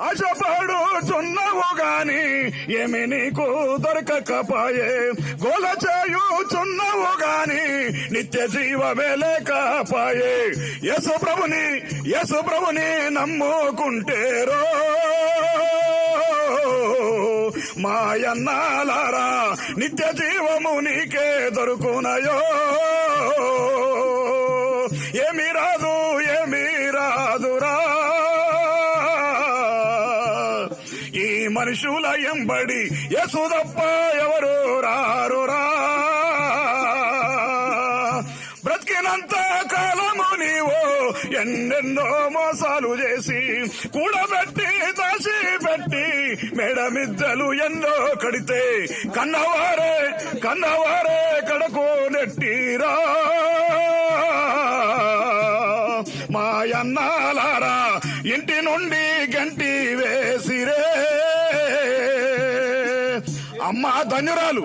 ఆశపడుచున్నావు గాని ఏమి నీకు దొరకకపాయే, గోల చేయుచున్నావు గాని నిత్య జీవమే లేకపాయే. యేసు ప్రభుని నమ్ముకుంటేరో మాయన్నాలారా నిత్య జీవము నీకే దొరుకునయో. ఏమి రాదురా ఈ మనుషుల ఎంబడి యేసు తప్ప ఎవరు రారురా. బ్రతికినంత కాలము నీవు ఎన్నెన్నో మోసాలు చేసి కూడబెట్టి దాచిపెట్టి మేడమిద్దలు ఎన్నో కడితే కన్నవారే కడకు నెట్టిరా. మాయన్నాలారా ఇంటి నుండి గంటి వేసిరే. అమ్మా ధన్యురాలు.